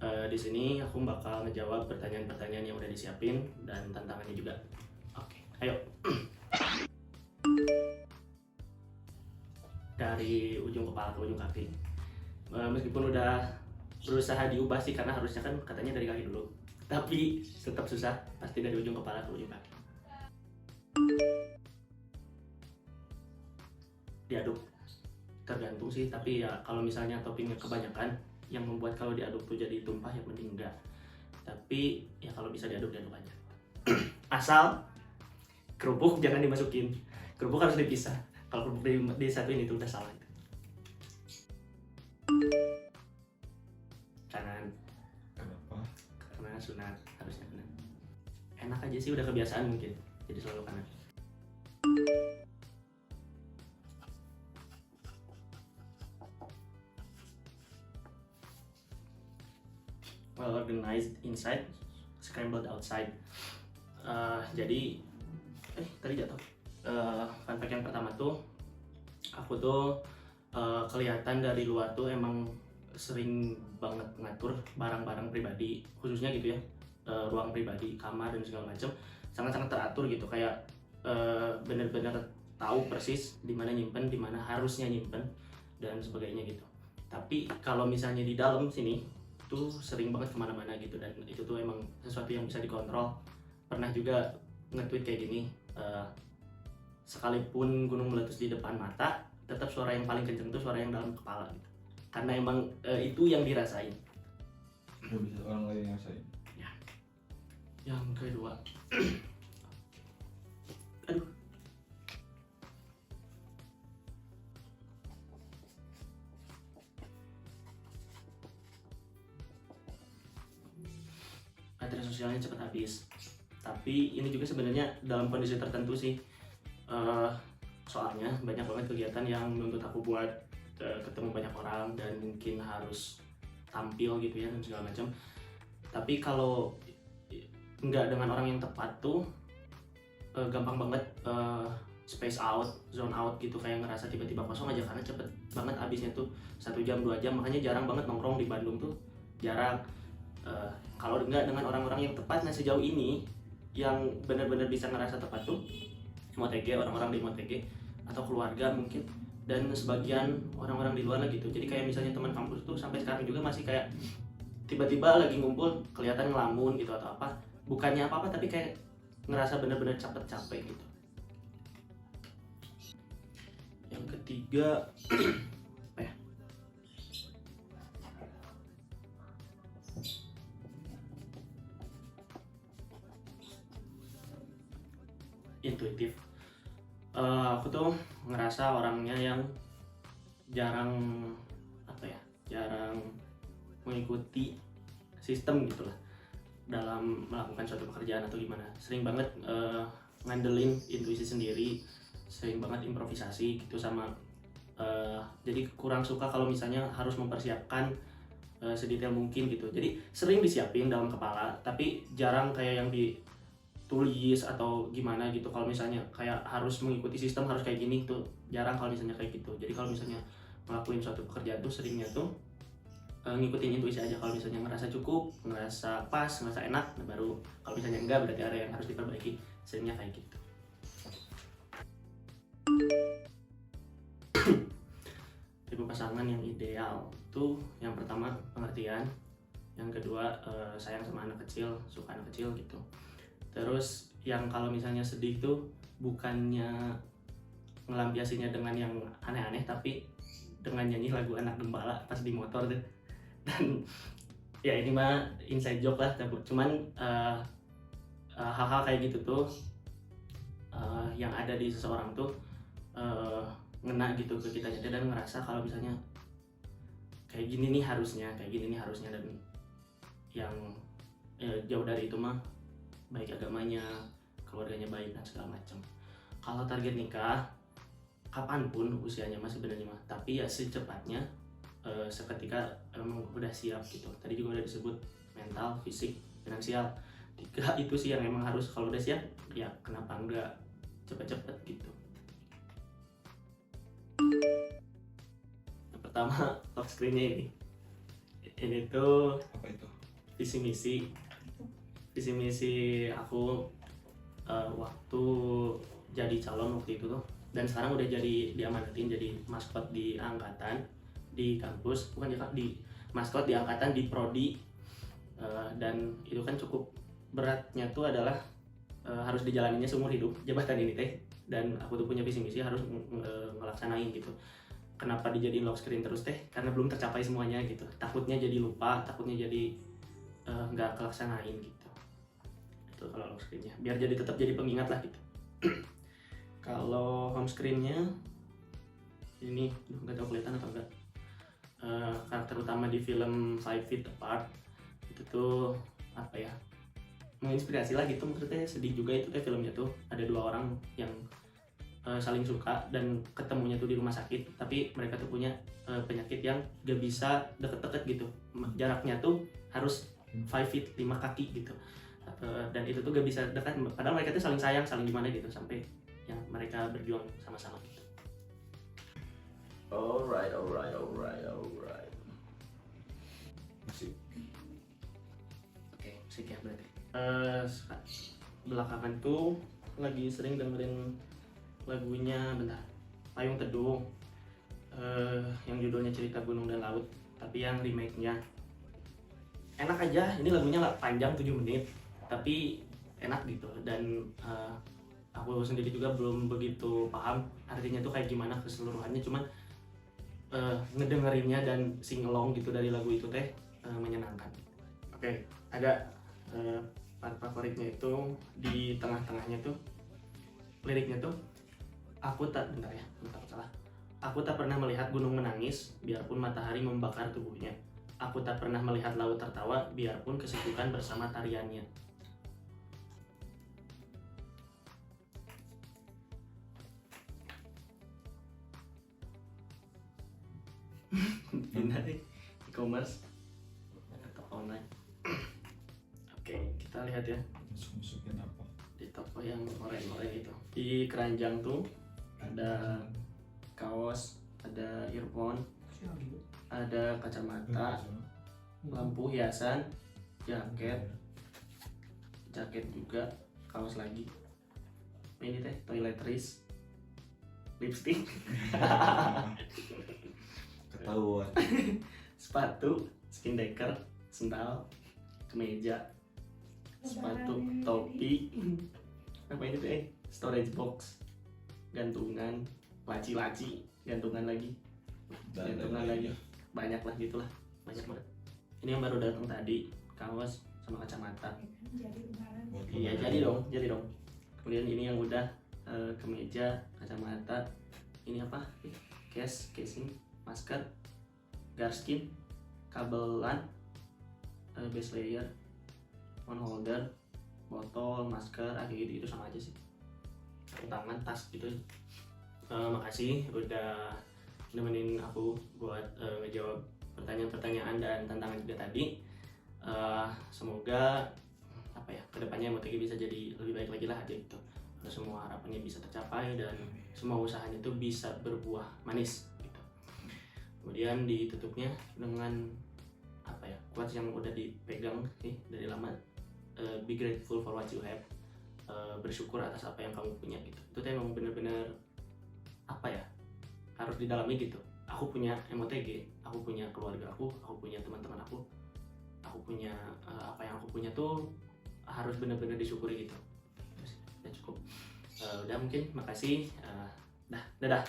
Di sini aku bakal ngejawab pertanyaan-pertanyaan yang udah disiapin dan tantangannya juga. Oke, ayo. Dari ujung kepala ke ujung kaki. Meskipun udah berusaha diubah sih, karena harusnya kan katanya dari kaki dulu, tapi tetap susah. Pasti dari ujung kepala ke ujung kaki. Diaduk, tergantung sih, tapi ya kalau misalnya toppingnya kebanyakan yang membuat kalau diaduk tuh jadi tumpah, ya mending enggak. Tapi ya kalau bisa diaduk aja. Asal kerupuk jangan dimasukin, kerupuk harus dipisah. Kalau kerupuk disatuin itu udah salah. Kanan. Kenapa? Karena sunat, harusnya kanan. Enak aja sih, udah kebiasaan mungkin, jadi selalu kanan. Well organized inside, scrambled outside. Jadi tadi jatuh. Fun fact yang pertama tuh, aku tuh kelihatan dari luar tuh emang sering banget ngatur barang-barang pribadi, khususnya gitu ya, ruang pribadi, kamar dan segala macam sangat-sangat teratur gitu, kayak bener-bener tahu persis di mana nyimpen, di mana harusnya nyimpen dan sebagainya gitu. Tapi kalau misalnya di dalam sini tuh sering banget kemana-mana gitu, dan itu tuh emang sesuatu yang bisa dikontrol. Pernah juga nge-tweet kayak gini, sekalipun gunung meletus di depan mata, tetap suara yang paling kenceng tuh suara yang dalam kepala gitu. Karena emang itu yang dirasain. Gak bisa orang lain yang ngerasain. Ya. Yang kedua, aduh, baterai sosialnya cepat habis. Tapi ini juga sebenarnya dalam kondisi tertentu sih. Soalnya banyak banget kegiatan yang menuntut aku buat ketemu banyak orang dan mungkin harus tampil gitu ya dan segala macam. Tapi kalau nggak dengan orang yang tepat tuh gampang banget space out, zone out gitu, kayak ngerasa tiba-tiba kosong aja karena cepet banget habisnya tuh 1 jam 2 jam. Makanya jarang banget nongkrong di Bandung tuh, jarang. Kalau nggak dengan orang-orang yang tepat. Nah, sejauh ini yang benar-benar bisa ngerasa tepat tuh Motege, orang-orang di Motege atau keluarga mungkin, dan sebagian orang-orang di luar lah gitu. Jadi kayak misalnya teman kampus tuh sampai sekarang juga masih kayak tiba-tiba lagi ngumpul kelihatan ngelamun gitu atau apa, bukannya apa-apa tapi kayak ngerasa bener-bener capek gitu. Yang ketiga, apa ya, intuitif. Aku tuh ngerasa orangnya yang jarang, apa ya, jarang mengikuti sistem gitu lah dalam melakukan suatu pekerjaan atau gimana. Sering banget ngandelin intuisi sendiri, sering banget improvisasi gitu, sama jadi kurang suka kalau misalnya harus mempersiapkan sedetail mungkin gitu. Jadi sering disiapin dalam kepala tapi jarang kayak yang ditulis atau gimana gitu. Kalau misalnya kayak harus mengikuti sistem, harus kayak gini tuh jarang kalau misalnya kayak gitu. Jadi kalau misalnya ngelakuin suatu pekerjaan tuh seringnya tuh ngikutin intuisi aja. Kalau misalnya ngerasa cukup, ngerasa pas, ngerasa enak, nah baru. Kalau misalnya enggak, berarti ada yang harus diperbaiki. Seringnya kayak gitu. Tipe pasangan yang ideal tuh, yang pertama pengertian, yang kedua sayang sama anak kecil, suka anak kecil gitu. Terus yang kalau misalnya sedih tuh bukannya ngelampiasinya dengan yang aneh-aneh, tapi dengan nyanyi lagu Anak Gembala pas di motor tuh. Dan ya ini mah inside joke lah, cuman hal-hal kayak gitu tuh yang ada di seseorang tuh ngena gitu ke kitanya, dan ngerasa kalau misalnya kayak gini nih harusnya, kayak gini nih harusnya. Dan yang jauh dari itu mah baik agamanya, keluarganya baik dan segala macam. Kalau target nikah kapanpun usianya masih sebenarnya mah, tapi ya secepatnya, seketika emang udah siap gitu. Tadi juga udah disebut mental, fisik, finansial. 3 itu sih yang emang harus. Kalau udah siap ya kenapa enggak cepet-cepet gitu. Yang pertama, lock screen-nya ini Ini tuh Apa itu? visi misi aku waktu jadi calon waktu itu tuh, dan sekarang udah jadi diamanatin jadi maskot di angkatan, di kampus, bukan di maskot di angkatan, di prodi. Dan itu kan cukup beratnya tuh adalah harus dijalaninya seumur hidup jabatan ini teh, dan aku tuh punya visi misi harus ngelaksanain gitu. Kenapa dijadiin lock screen terus teh? Karena belum tercapai semuanya gitu, takutnya jadi lupa, takutnya jadi nggak kelaksanain gitu. Itu kalau lock screennya, biar jadi tetap jadi pengingat lah gitu. Kalau home screennya ini nggak tahu kelihatan atau enggak. Karakter utama di film Five Feet Apart itu tuh apa ya, menginspirasi lah gitu, maksudnya sedih juga itu teh filmnya tuh. Ada dua orang yang saling suka dan ketemunya tuh di rumah sakit, tapi mereka tuh punya penyakit yang gak bisa deket-deket gitu, jaraknya tuh harus 5 feet 5 kaki gitu. Dan itu tuh gak bisa dekat, padahal mereka tuh saling sayang, saling gimana gitu, sampai yang mereka berjuang sama-sama gitu. Alright. Musik. Oke, musik ya berarti. Belakangan tuh lagi sering dengerin lagunya Payung Teduh, yang judulnya Cerita Gunung dan Laut, tapi yang remake-nya. Enak aja, ini lagunya panjang 7 menit, tapi enak gitu. Dan aku sendiri juga belum begitu paham artinya tuh kayak gimana keseluruhannya, cuman ngedengerinnya dan sing-along gitu dari lagu itu teh menyenangkan. Oke, ada part favoritnya itu di tengah-tengahnya tuh, liriknya tuh, aku tak pernah melihat gunung menangis biarpun matahari membakar tubuhnya. Aku tak pernah melihat laut tertawa biarpun kesibukan bersama tariannya. Pindah deh, e-commerce atau online. Oke, kita lihat ya Masuk-masukin apa? di toko yang oranye itu. Di keranjang tuh ada kaos, ada earphone, ada kacamata, lampu hiasan, jaket juga, kaos lagi. Ini teh toiletries, lipstick, Ketahuan. sepatu, skin decker, sendal, kemeja, sepatu, topi, apa ini teh? Storage box, gantungan, laci, gantungan lagi, banyak lah gitulah, banyak banget. Ini yang baru datang tadi, kaos sama kacamata. Iya, jadi dong. Kemudian ini yang udah kemeja, kacamata, ini apa? Casing, masker, garskin, kabelan, base layer, phone holder, botol, masker, gitu itu sama aja sih. Tangan, tas gitu. Makasih udah nemenin aku buat ngejawab pertanyaan-pertanyaan dan tantangan juga tadi. Semoga apa ya, kedepannya MOTG bisa jadi lebih baik lagi lah gitu. Semua harapannya bisa tercapai dan semua usahanya itu bisa berbuah manis gitu. Kemudian ditutupnya dengan apa ya, quotes yang udah dipegang nih dari lama. Be grateful for what you have. Bersyukur atas apa yang kamu punya gitu. Itu tuh emang bener-bener apa ya, harus didalami gitu. Aku punya MOTG, aku punya keluarga aku punya teman-teman aku punya apa yang aku punya tuh harus bener-bener disyukuri gitu. Udah cukup. Udah mungkin, makasih. Dadah.